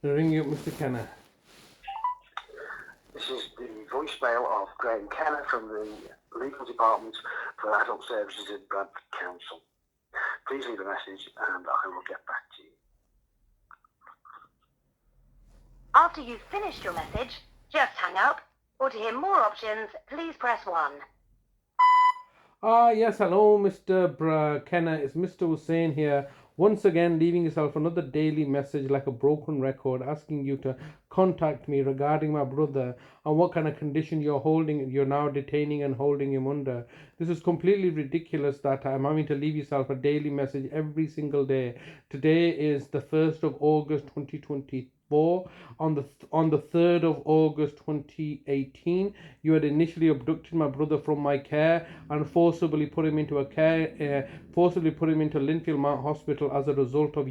Ring you up, Mr. Kenna. This is the voicemail of Graeme Kenna from the Legal Department for Adult Services in Bradford Council. Please leave a message and I will get back to you. After you've finished your message, just hang up, or to hear more options, please press 1. Yes, hello, Mr. Kenna. It's Mr. Hussain here. Once again, leaving yourself another daily message like a broken record, asking you to contact me regarding my brother and what kind of condition you're now detaining and holding him under. This is completely ridiculous that I'm having to leave yourself a daily message every single day. Today is the 1st of August 2024. On the 3rd of August 2018, you had initially abducted my brother from my care and forcibly put him into Linfield Mount Hospital as a result of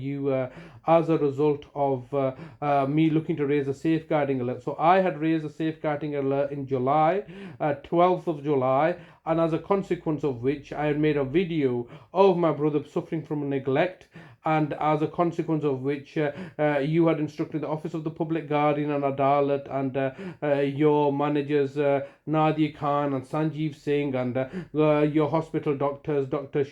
me looking to raise a safeguarding alert. So I had raised a safeguarding alert in July, 12th of July, and as a consequence of which I had made a video of my brother suffering from neglect, and as a consequence of which you had instructed the Office of the Public Guardian and Adalat and your managers Nadia Khan and Sanjeev Singh and your hospital doctors, Dr.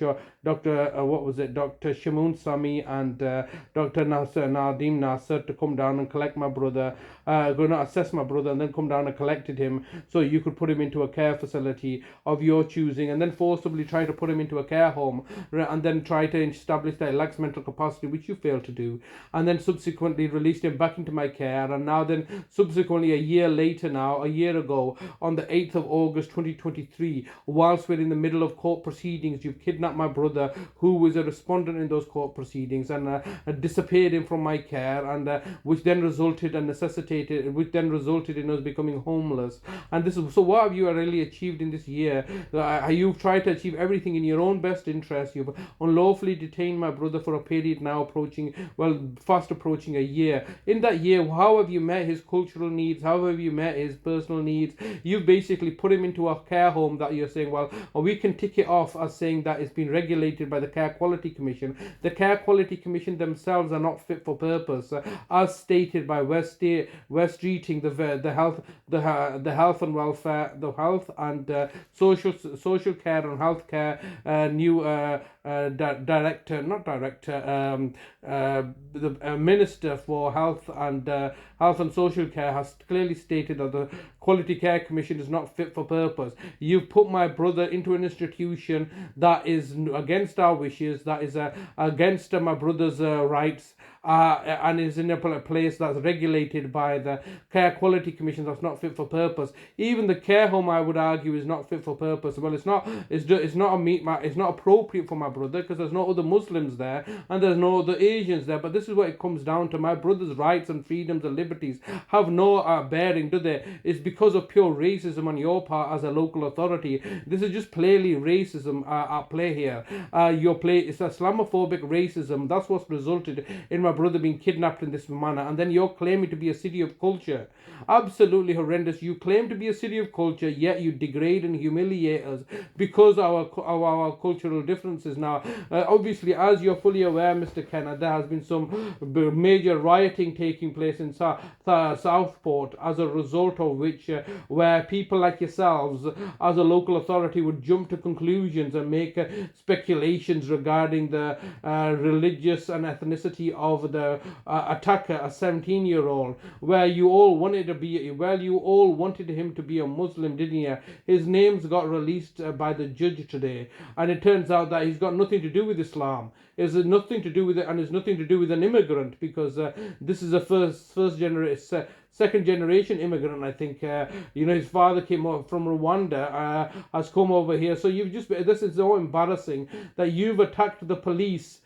Shamoon Sami and Dr. Nadim Nasser to come down and collect my brother, going to assess my brother and then come down and collected him so you could put him into a care facility of your choosing, and then forcibly try to put him into a care home and then try to establish that he lacks mental capacity, which you failed to do, and then subsequently released him back into my care. And now then subsequently a year ago, on the 8th of August 2023, whilst we're in the middle of court proceedings, you've kidnapped my brother, who was a respondent in those court proceedings, and disappeared him from my care, and which then resulted in us becoming homeless. And this is so. What have you really achieved in this year? You've tried to achieve everything in your own best interest. You've unlawfully detained my brother for a period now fast approaching a year. In that year, how have you met his cultural needs? How have you met his personal needs? You've basically put him into a care home that you're saying, well, we can tick it off as saying that it's been regulated by the Care Quality Commission. The Care Quality Commission themselves are not fit for purpose, as stated by West Streeting, the health and welfare, the health and social care and health care new the Minister for Health and Social Care has clearly stated that the Quality Care Commission is not fit for purpose. You've put my brother into an institution that is against our wishes, that is against my brother's rights, and is in a place that's regulated by the Care Quality Commission that's not fit for purpose. Even the care home, I would argue, is not fit for purpose. Well, it's not appropriate for my brother because there's no other Muslims there and there's no other Asians there. But this is what it comes down to. My brother's rights and freedoms and liberties have no bearing, do they? It's because of pure racism on your part as a local authority. This is just plainly racism at play here. It's Islamophobic racism. That's what's resulted in my brother being kidnapped in this manner, and then you're claiming to be a city of culture. Absolutely horrendous. You claim to be a city of culture, yet you degrade and humiliate us because of our cultural differences. Now, obviously, as you're fully aware, Mr. Kenna, there has been some major rioting taking place in Southport as a result of which, where people like yourselves, as a local authority, would jump to conclusions and make speculations regarding the religious and ethnicity of the attacker, a 17-year-old, where you all wanted him to be a Muslim, didn't you? His name's got released by the judge today, and it turns out that he's got nothing to do with Islam. It's nothing to do with it, and it's nothing to do with an immigrant, because this is a second generation immigrant, I think. His father came from Rwanda, has come over here. So this is so embarrassing that you've attacked the police.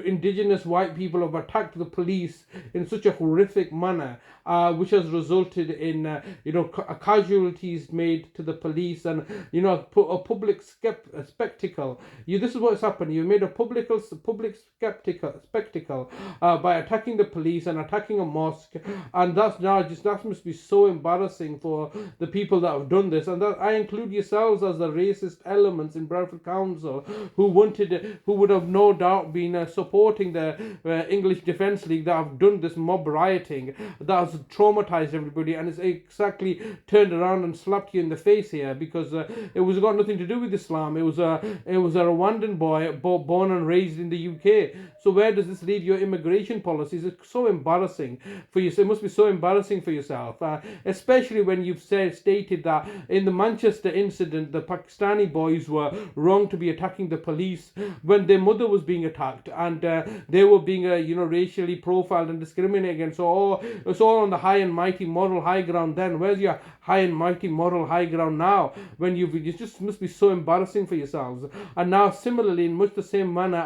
Indigenous white people have attacked the police in such a horrific manner, which has resulted in casualties made to the police, and a public spectacle. This is what's happened. You made a public spectacle by attacking the police and attacking a mosque, and that must be so embarrassing for the people that have done this, and that I include yourselves as the racist elements in Bradford Council who would have have no doubt been supporting the English Defence League that have done this mob rioting that has traumatized everybody, and it's exactly turned around and slapped you in the face here, because it was got nothing to do with Islam. It was a Rwandan boy born and raised in the UK. So where does this leave your immigration policies? It's so embarrassing for you. It must be so embarrassing for yourself, especially when you've stated that in the Manchester incident, the Pakistani boys were wrong to be attacking the police when their mother was being attacked, and they were being racially profiled and discriminated against. So it's all on the high and mighty moral high ground then. Where's your high and mighty moral high ground now, when it just must be so embarrassing for yourselves? And now similarly, in much the same manner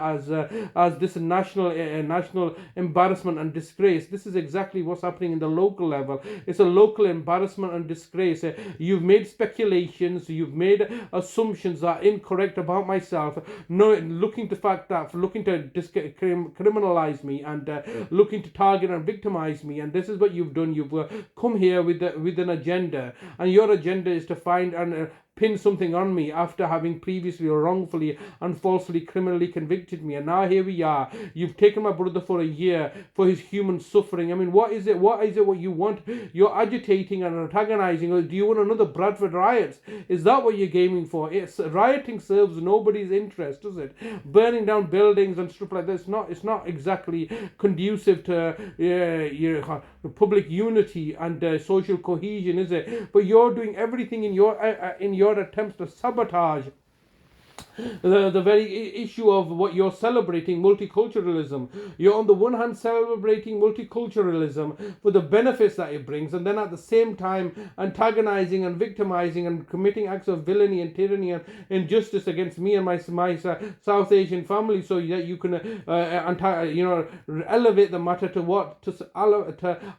as this national embarrassment and disgrace, this is exactly what's happening in the local level. It's a local embarrassment and disgrace. You've made speculations, you've made assumptions that are incorrect about myself, looking to criminalize me, and looking to target and victimize me. And this is what you've done. You've come here with an agenda, and your agenda is to find and pin something on me after having previously wrongfully and falsely criminally convicted me. And now here we are. You've taken my brother for a year for his human suffering. I mean, what is it what you want? You're agitating and antagonizing. Or do you want another Bradford riots? Is that what you're gaming for? Rioting serves nobody's interest, does it? Burning down buildings and stuff like that, it's not exactly conducive to public unity and social cohesion, is it? But you're doing everything in your attempts to sabotage the very issue of what you're celebrating, multiculturalism. You're on the one hand celebrating multiculturalism for the benefits that it brings, and then at the same time antagonizing and victimizing and committing acts of villainy and tyranny and injustice against me and my South Asian family, so that you can elevate the matter to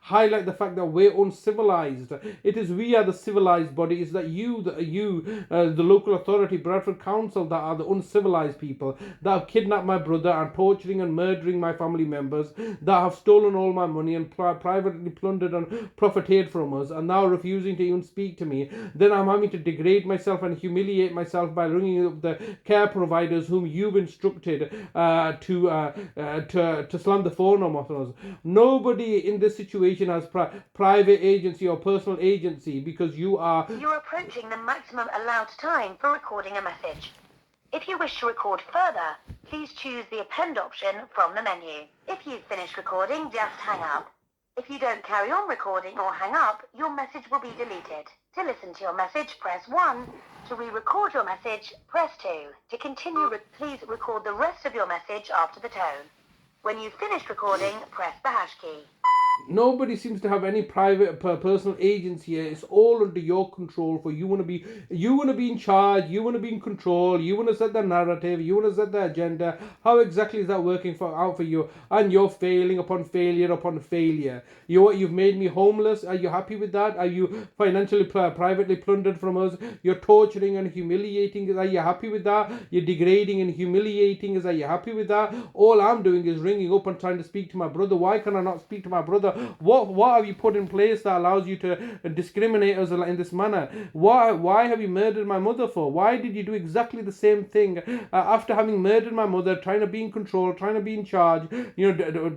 highlight the fact that we're uncivilized. It is we are the civilized body. It's that the local authority, Bradford Council, that are the uncivilized people, that have kidnapped my brother and torturing and murdering my family members, that have stolen all my money and privately plundered and profited from us, and now refusing to even speak to me. Then I'm having to degrade myself and humiliate myself by ringing up the care providers whom you've instructed to slam the phone on us. Nobody in this situation has private agency or personal agency, because you're approaching the maximum allowed time for recording a message. If you wish to record further, please choose the append option from the menu. If you've finished recording, just hang up. If you don't carry on recording or hang up, your message will be deleted. To listen to your message, press 1. To re-record your message, press 2. To continue, please record the rest of your message after the tone. When you've finished recording, press the hash key. Nobody seems to have any private personal agency here. It's all under your control. For you want to be in charge, you want to be in control, you want to set the narrative, you want to set the agenda. How exactly is that working out for you? And you're failing upon failure upon failure. You've made me homeless. Are you happy with that? Are you financially privately plundered from us? You're torturing and humiliating. Are you happy with that? You're degrading and humiliating. Are you happy with that? All I'm doing is ringing up and trying to speak to my brother. Why can I not speak to my brother? What have you put in place that allows you to discriminate us in this manner? Why have you murdered my mother for? Why did you do exactly the same thing after having murdered my mother, trying to be in control, trying to be in charge,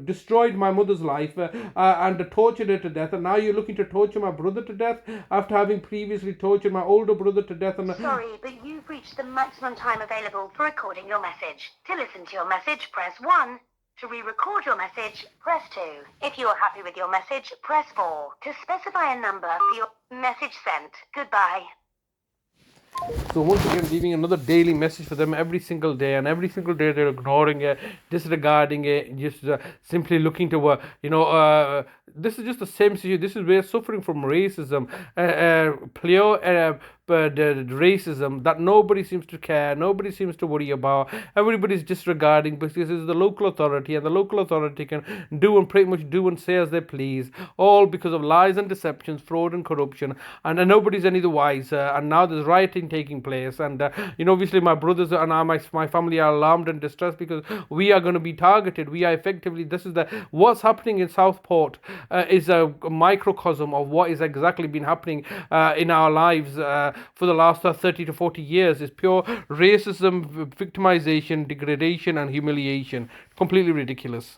destroyed my mother's life and tortured her to death, and now you're looking to torture my brother to death after having previously tortured my older brother to death? Sorry, but you've reached the maximum time available for recording your message. To listen to your message, press 1. To re-record your message, press 2. If you are happy with your message, press 4. To specify a number for your message sent. Goodbye. So once again, leaving another daily message for them every single day, and every single day they're ignoring it, disregarding it, just simply looking to, this is just the same situation. This is we're suffering from racism, pure racism that nobody seems to care, nobody seems to worry about. Everybody's disregarding, because it's the local authority, and the local authority can pretty much do and say as they please, all because of lies and deceptions, fraud and corruption, and nobody's any the wiser. And now there's rioting taking place, and obviously my brothers and my family are alarmed and distressed, because we are going to be targeted. We are effectively, this is what's happening in Southport. is a microcosm of what is exactly been happening in our lives for the last 30 to 40 years. Is pure racism, victimization, degradation, and humiliation. Completely ridiculous.